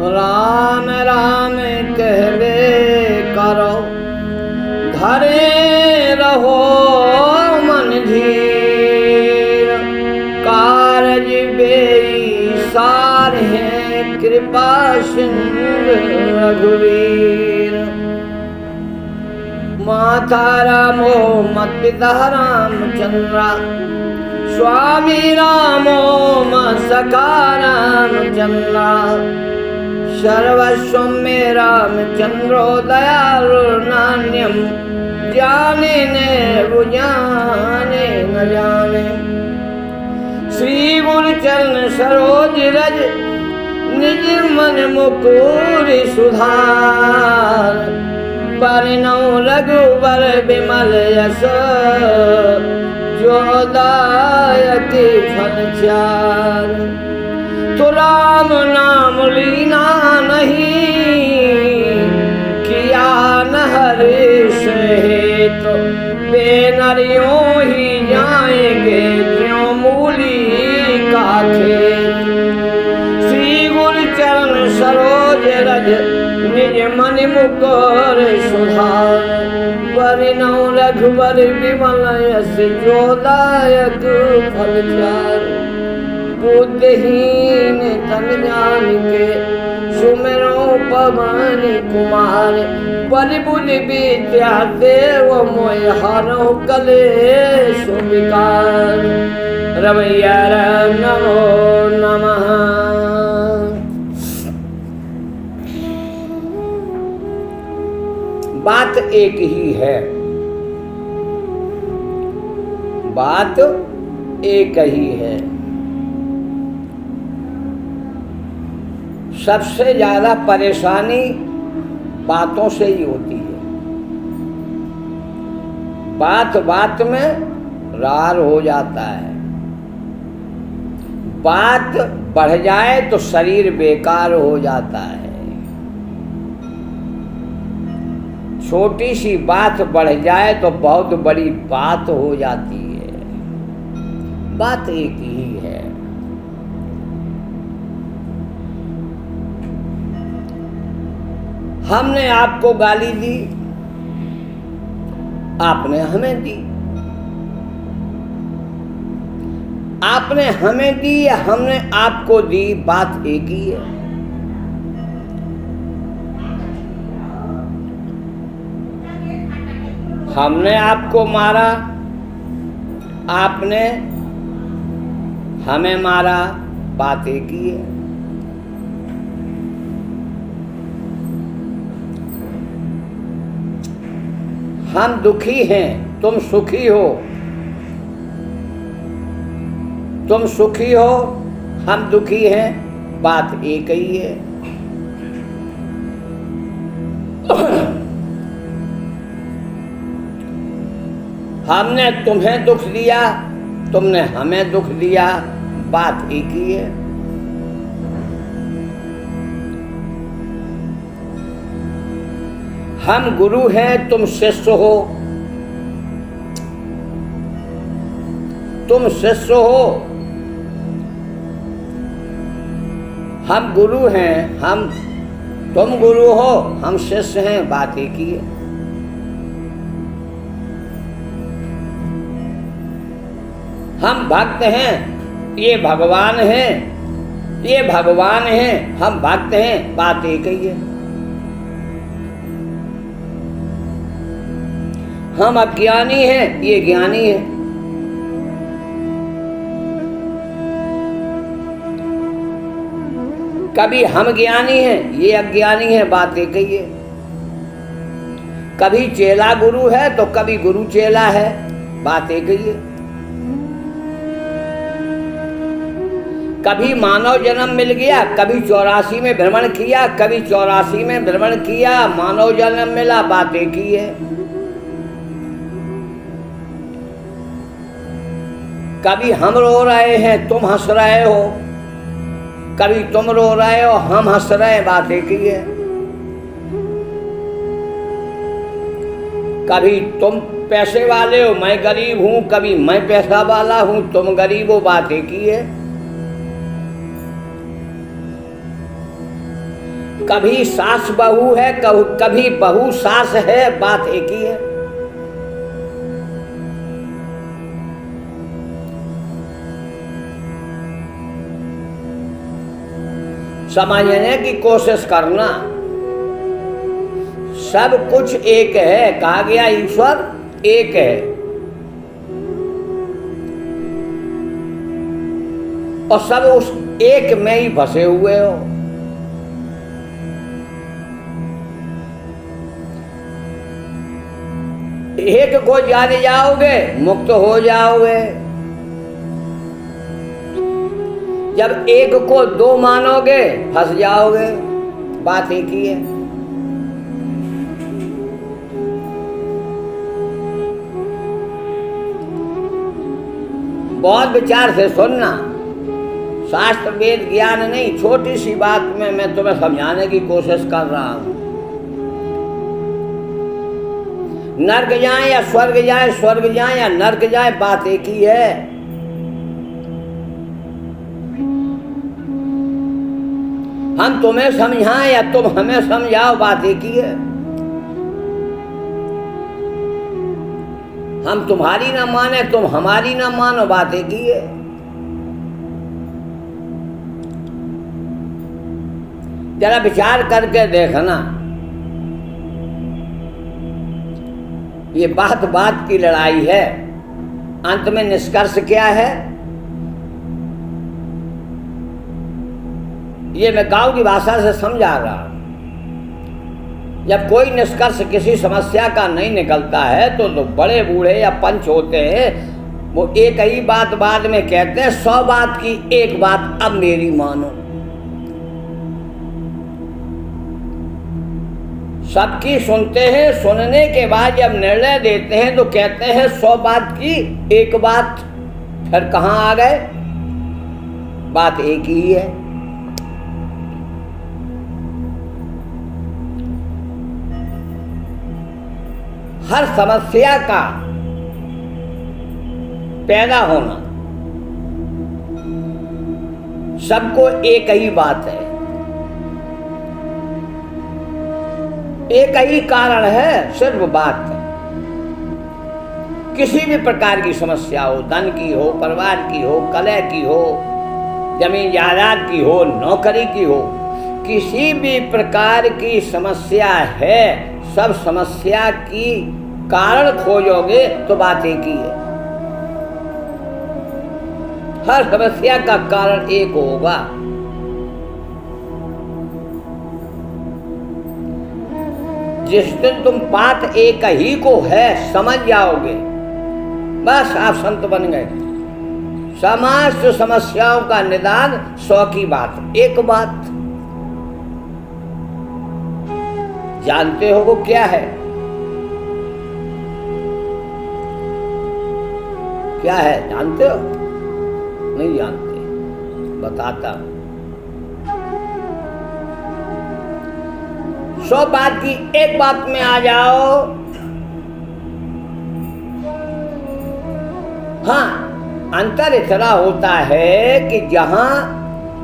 राम राम कहवे करो, धरे रहो मन धीर। कारज बेईसार है, कृपा सिंधु रघुवीर। माता रामो मत पिता रामचंद्रा, स्वामी रामो मत सखा रामचंद्रा। सर्वस्व में रामचंद्रो दयालु नान्यम, जाने न बुझाने न जाने। श्री गुरु चरण सरोज रज, निज मन मुकुर सुधार। बरनउँ रघुबर बिमल यश, जो दायक फल चार। तो राम नाम लीना नहीं, किया न हर्ष हेतु। वे नरियों ही जाएंगे, क्यों मूली का खेत। श्री गुरु चरण सरोज रज, निज मन मुकुर सुधार। बरनउँ रघुबर बिमल यश, जो दायक फल चार। बुद्धिहीन तन जान के, सुमिरो पवन कुमार। बल बुद्धि विद्या देव मोहि, हरहु कलेश विकार। रमैया नमो नमः। बात एक ही है, बात एक ही है। सबसे ज्यादा परेशानी बातों से ही होती है। बात बात में रार हो जाता है। बात बढ़ जाए तो शरीर बेकार हो जाता है। छोटी सी बात बढ़ जाए तो बहुत बड़ी बात हो जाती है। बात एक ही है। हमने आपको गाली दी, आपने हमें दी। आपने हमें दी या हमने आपको दी, बात एक ही है। हमने आपको मारा, आपने हमें मारा, बात एक ही है। हम दुखी हैं, तुम सुखी हो। तुम सुखी हो, हम दुखी हैं, बात एक ही है। हमने तुम्हें दुख दिया, तुमने हमें दुख दिया, बात एक ही है। हम गुरु हैं, तुम शिष्य हो। तुम शिष्य हो, हम गुरु हैं। तुम गुरु हो, हम शिष्य हैं, बात एक ही है। हम भक्त हैं, ये भगवान हैं। ये भगवान हैं, हम भक्त हैं, बात एक ही है। हम अज्ञानी हैं, ये ज्ञानी है। कभी हम ज्ञानी हैं, ये अज्ञानी है, बात एक ही है। कभी चेला गुरु है तो कभी गुरु चेला है, बात एक ही है। कभी मानव जन्म मिल गया, कभी 84 में भ्रमण किया, कभी 84 में भ्रमण किया, मानव जन्म मिला, बात एक ही है। कभी हम रो रहे हैं, तुम हंस रहे हो। कभी तुम रो रहे हो, हम हंस रहे हैं, बात एक ही है। कभी तुम पैसे वाले हो, मैं गरीब हूं, कभी मैं पैसा वाला हूं, तुम गरीब हो, बात एक ही है। कभी सास बहू है, कभी बहू सास है, बात एक ही है। समझने की कोशिश करना। सब कुछ एक है, कहा गया ईश्वर एक है, और सब उस एक में ही फंसे हुए हो। एक को जाने जाओगे मुक्त हो जाओगे, जब एक को दो मानोगे फंस जाओगे। बात एक ही है। बहुत विचार से सुनना, शास्त्र वेद ज्ञान नहीं, छोटी सी बात में मैं तुम्हें समझाने की कोशिश कर रहा हूं। नर्क जाए या स्वर्ग जाए, स्वर्ग जाए या नर्क जाए, बात एक ही है। हम तुम्हें समझाएं या तुम हमें समझाओ, बात एक ही है। हम तुम्हारी ना माने, तुम हमारी ना मानो, बात एक ही है। जरा विचार करके देखना, ये बात बात की लड़ाई है। अंत में निष्कर्ष क्या है? ये मैं गांव की भाषा से समझा रहा हूं। जब कोई निष्कर्ष किसी समस्या का नहीं निकलता है तो बड़े बूढ़े या पंच होते हैं, वो एक ही बात बाद में कहते हैं, 100 बात की एक बात अब मेरी मानो। सबकी सुनते हैं, सुनने के बाद जब निर्णय देते हैं तो कहते हैं 100 बात की एक बात। फिर कहाँ आ गए? बात एक ही है। हर समस्या का पैदा होना, सबको एक ही बात है, एक ही कारण है, सिर्फ बात है। किसी भी प्रकार की समस्या हो, धन की हो, परिवार की हो, कलह की हो, जमीन जायदाद की हो, नौकरी की हो, किसी भी प्रकार की समस्या है, सब समस्या की कारण खोजोगे तो बात एक ही है। हर समस्या का कारण एक होगा। जिस दिन तुम बात एक ही को है समझ जाओगे, बस आप संत बन गए। समस्त समस्याओं का निदान 100 की बात, एक बात। जानते हो वो क्या है? क्या है जानते हो? नहीं जानते, बताता हूं। 100 बात की एक बात में आ जाओ। हाँ, अंतर इतना होता है कि जहां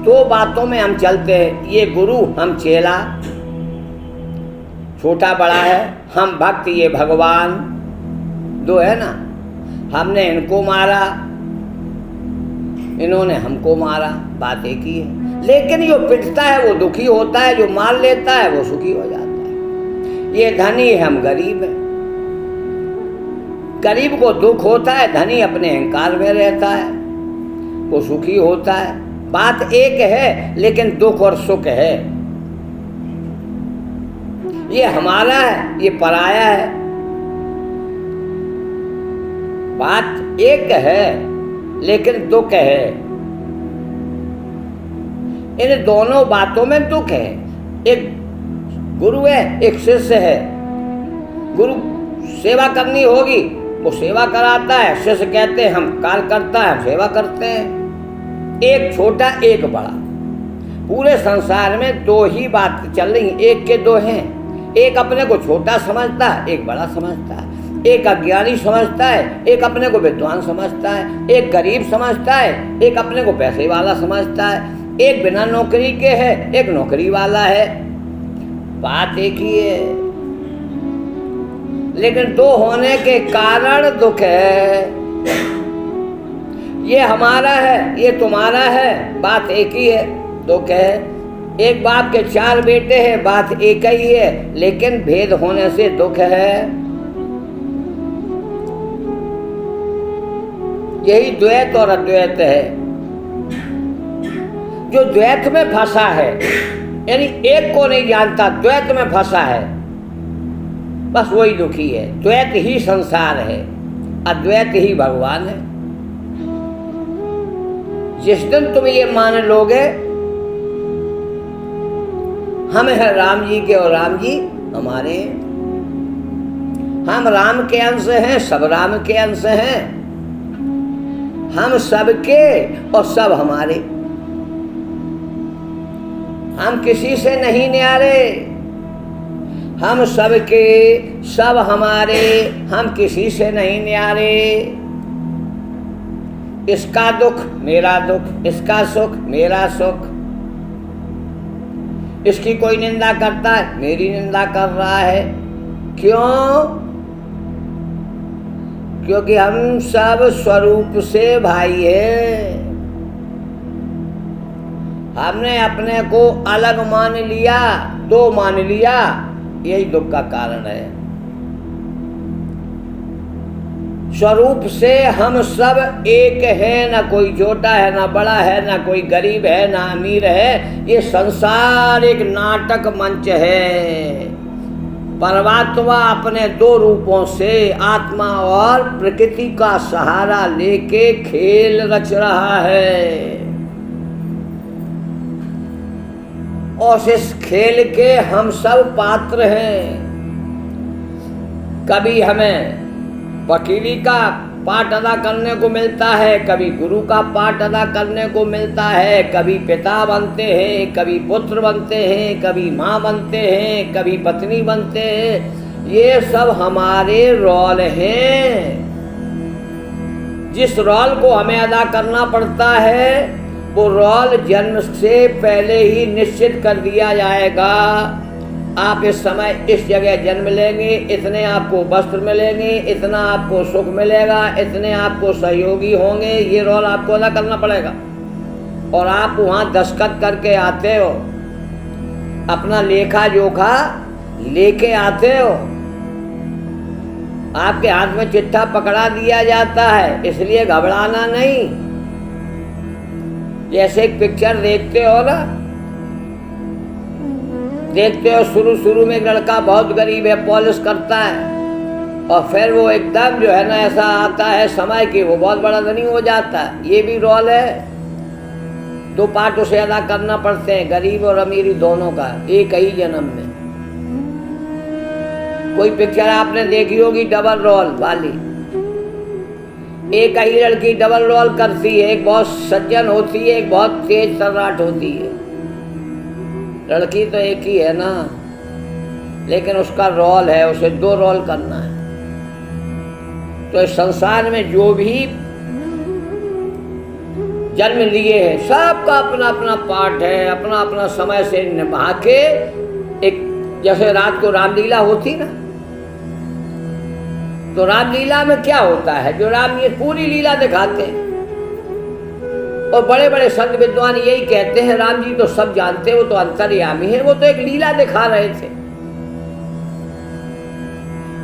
2 बातों में हम चलते हैं, ये गुरु हम चेला, छोटा बड़ा है, हम भक्त ये भगवान, 2 है ना। हमने इनको मारा, इन्होंने हमको मारा, बात एक ही है। लेकिन जो पिटता है वो दुखी होता है, जो मार लेता है वो सुखी हो जाता है। ये धनी है, हम गरीब हैं। गरीब को दुख होता है, धनी अपने अहंकार में रहता है, वो सुखी होता है। बात एक है लेकिन दुख और सुख है। ये हमारा है, ये पराया है। बात एक है लेकिन दुख है। इन दोनों बातों में दुख है। एक गुरु है, एक शिष्य है। गुरु सेवा करनी होगी, वो सेवा कराता है। शिष्य कहते हैं हम कार्य करता है, हम सेवा करते हैं। एक छोटा एक बड़ा। पूरे संसार में 2 ही बात चल रही, एक के 2 हैं। एक अपने को छोटा समझता है, एक बड़ा समझता है। एक अज्ञानी समझता है, एक अपने को विद्वान समझता है। एक गरीब समझता है, एक अपने को पैसे वाला समझता है। एक बिना नौकरी के है, एक नौकरी वाला है। बात एक ही है, लेकिन दो होने के कारण दुख है। ये हमारा है, ये तुम्हारा है, बात एक ही है, दुख है। एक बाप के 4 बेटे हैं, बात एक ही है, लेकिन भेद होने से दुख है। यही द्वैत और अद्वैत है। जो द्वैत में फंसा है, यानी एक को नहीं जानता, द्वैत में फंसा है, बस वही दुखी है। द्वैत ही संसार है, अद्वैत ही भगवान है। जिस दिन तुम ये मान लोगे हम हैं राम जी के और राम जी हमारे हैं, हम राम के अंश हैं, सब राम के अंश हैं, हम सबके और सब हमारे, हम किसी से नहीं न्यारे, हम सबके सब हमारे, हम किसी से नहीं न्यारे। इसका दुख मेरा दुख, इसका सुख मेरा सुख, इसकी कोई निंदा करता है, मेरी निंदा कर रहा है। क्यों? क्योंकि हम सब स्वरूप से भाई हैं। हमने अपने को अलग मान लिया, दो मान लिया, यही दुख का कारण है। स्वरूप से हम सब एक हैं, ना कोई छोटा है, ना बड़ा है, ना कोई गरीब है, ना अमीर है। ये संसार एक नाटक मंच है। परमात्मा अपने 2 रूपों से आत्मा और प्रकृति का सहारा लेके खेल रच रहा है, और इस खेल के हम सब पात्र हैं। कभी हमें वकीली का पाठ अदा करने को मिलता है, कभी गुरु का पाठ अदा करने को मिलता है, कभी पिता बनते हैं, कभी पुत्र बनते हैं, कभी माँ बनते हैं, कभी पत्नी बनते हैं। ये सब हमारे रोल हैं। जिस रोल को हमें अदा करना पड़ता है वो रोल जन्म से पहले ही निश्चित कर दिया जाएगा। आप इस समय इस जगह जन्म लेंगे, इतने आपको वस्त्र मिलेंगे, इतना आपको सुख मिलेगा, इतने आपको सहयोगी होंगे, ये रोल आपको अदा करना पड़ेगा। और आप वहाँ दस्तखत करके आते हो, अपना लेखा जोखा लेके आते हो, आपके हाथ में चिट्ठा पकड़ा दिया जाता है, इसलिए घबराना नहीं। जैसे एक पिक्चर देखते हो ना, देखते हो शुरू में एक लड़का बहुत गरीब है, पॉलिश करता है, और फिर वो एकदम जो है ना ऐसा आता है समय कि वो बहुत बड़ा धनी हो जाता है। ये भी रोल है। 2 पार्ट उसे अदा करना पड़ते हैं, गरीब और अमीरी दोनों का, एक ही जन्म में। कोई पिक्चर आपने देखी होगी डबल रोल वाली, एक ही लड़की डबल रोल करती है, एक बहुत सज्जन होती है, एक बहुत तेज तर्राट होती है। लड़की तो एक ही है ना, लेकिन उसका रोल है, उसे 2 रोल करना है। तो इस संसार में जो भी जन्म लिए हैं, सबका अपना अपना पार्ट है, अपना अपना समय से निभा के। एक जैसे रात को रामलीला होती ना, तो रामलीला में क्या होता है, जो राम ये पूरी लीला दिखाते हैं, और बड़े बड़े संत विद्वान यही कहते हैं राम जी तो सब जानते हैं, वो तो अंतर्यामी है, वो तो एक लीला दिखा रहे थे।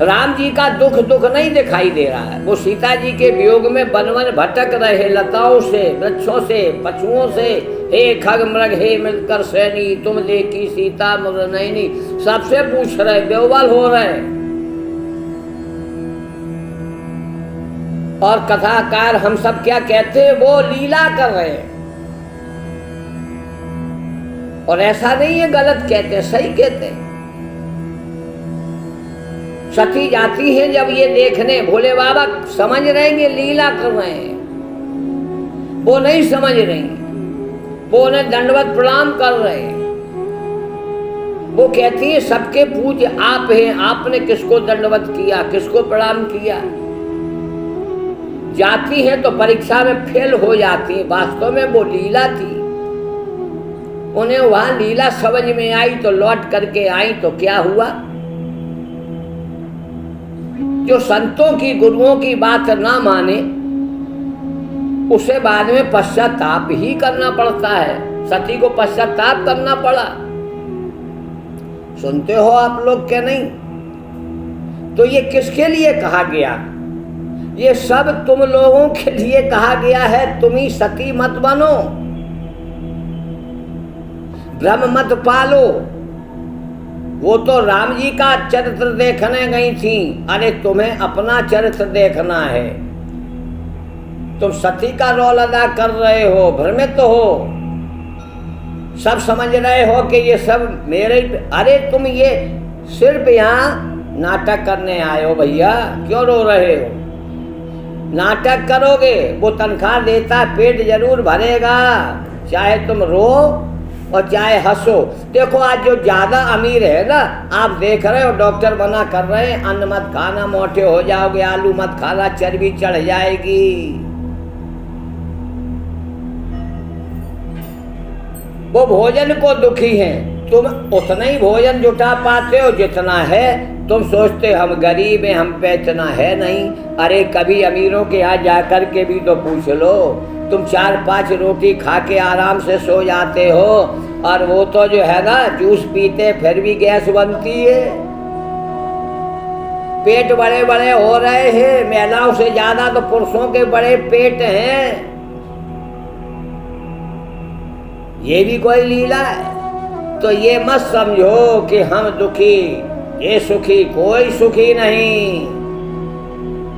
राम जी का दुख नहीं दिखाई दे रहा है। वो सीता जी के वियोग में वन वन भटक रहे, लताओं से, वृक्षों से, पशुओं से, हे खग मृग हे मिलकर सैनी, तुम देखी सीता मुर नैनी, सबसे पूछ रहे, बेवल हो रहे। और कथाकार हम सब क्या कहते हैं, वो लीला कर रहे हैं। और ऐसा नहीं है गलत कहते हैं, सही कहते हैं। सती जाती है जब ये देखने, भोले बाबा समझ रहे हैं ये लीला कर रहे हैं, वो नहीं समझ रही, वो उन्हें दंडवत प्रणाम कर रहे हैं। वो कहती है सबके पूज्य आप हैं, आपने किसको दंडवत किया, किसको प्रणाम किया। जाती है तो परीक्षा में फेल हो जाती है, वास्तव में वो लीला थी। उन्हें वहां लीला समझ में आई तो लौट करके आई तो क्या हुआ? जो संतों की गुरुओं की बात ना माने उसे बाद में पश्चाताप ही करना पड़ता है। सती को पश्चाताप करना पड़ा। सुनते हो आप लोग क्या नहीं? तो ये किसके लिए कहा गया? ये सब तुम लोगों के लिए कहा गया है। तुम ही सती मत बनो, भ्रम मत पालो। वो तो राम जी का चरित्र देखने गई थी, अरे तुम्हें अपना चरित्र देखना है। तुम सती का रोल अदा कर रहे हो, भ्रमित हो, सब समझ रहे हो कि ये सब मेरे। अरे तुम ये सिर्फ यहाँ नाटक करने आए हो भैया, क्यों रो रहे हो? नाटक करोगे, वो तनख्वाह देता, पेट जरूर भरेगा, चाहे तुम रो और चाहे हंसो। देखो आज जो ज्यादा अमीर है ना, आप देख रहे हो डॉक्टर मना कर रहे हैं अन्न मत खाना, मोटे हो जाओगे, आलू मत खाना, चर्बी चढ़ जाएगी। वो भोजन को दुखी हैं, तुम उतना ही भोजन जुटा पाते हो जितना है। तुम सोचते हम गरीब हैं, हम पे इतना है नहीं। अरे कभी अमीरों के यहाँ जाकर के भी तो पूछ लो। तुम 4-5 रोटी खा के आराम से सो जाते हो, और वो तो जो है ना जूस पीते फिर भी गैस बनती है। पेट बड़े बड़े हो रहे हैं, महिलाओं से ज्यादा तो पुरुषों के बड़े पेट हैं। ये भी कोई लीला है? तो ये मत समझो कि हम दुखी, ये सुखी, कोई सुखी नहीं।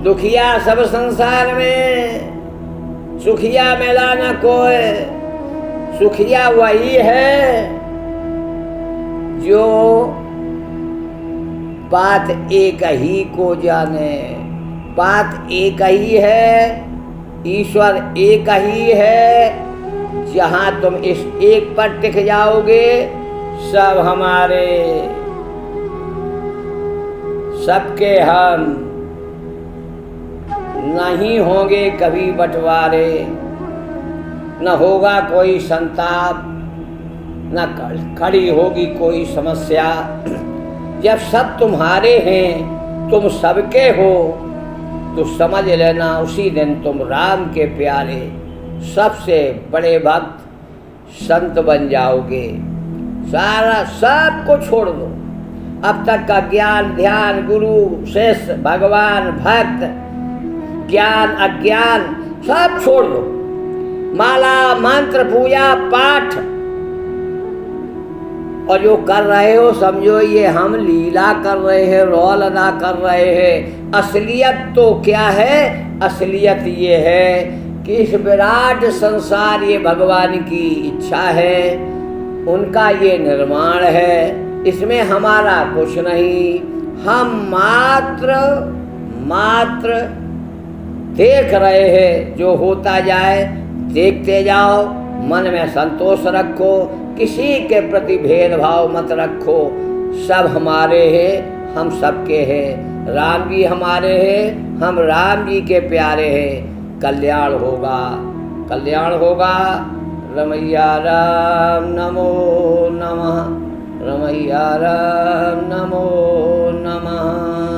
दुखिया सब संसार में, सुखिया मिला न कोई। सुखिया वही है जो बात एक ही को जाने। बात एक ही है, ईश्वर एक ही है। जहाँ तुम इस एक पर टिक जाओगे, सब हमारे, सबके हम, नहीं होंगे कभी बंटवारे, न होगा कोई संताप, न खड़ी होगी कोई समस्या। जब सब तुम्हारे हैं, तुम सबके हो, तो समझ लेना उसी दिन तुम राम के प्यारे, सबसे बड़े भक्त, संत बन जाओगे। सारा सब को छोड़ दो। अब तक का ज्ञान ध्यान, गुरु शिष्य, भगवान भक्त, ज्ञान अज्ञान सब छोड़ दो। माला मंत्र पूजा पाठ और जो कर रहे हो समझो ये हम लीला कर रहे हैं, रोल अदा कर रहे हैं। असलियत तो क्या है? असलियत ये है कि इस विराट संसार ये भगवान की इच्छा है, उनका ये निर्माण है, इसमें हमारा कुछ नहीं। हम मात्र देख रहे हैं। जो होता जाए देखते जाओ, मन में संतोष रखो, किसी के प्रति भेदभाव मत रखो। सब हमारे हैं, हम सबके हैं। राम जी हमारे हैं, हम राम जी के प्यारे हैं। कल्याण होगा, कल्याण होगा। रमैया राम नमो नमः, रमैया राम नमो नमः।